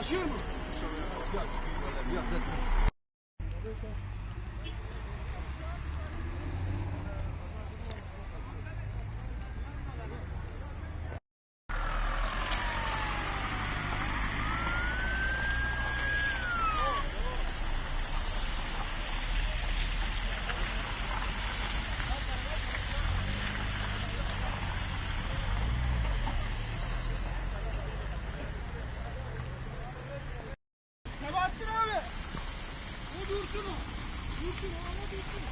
Taşıyor mu? Yok. Yok. Sebahattin abi! O dursun o! Dursun o ama dursun!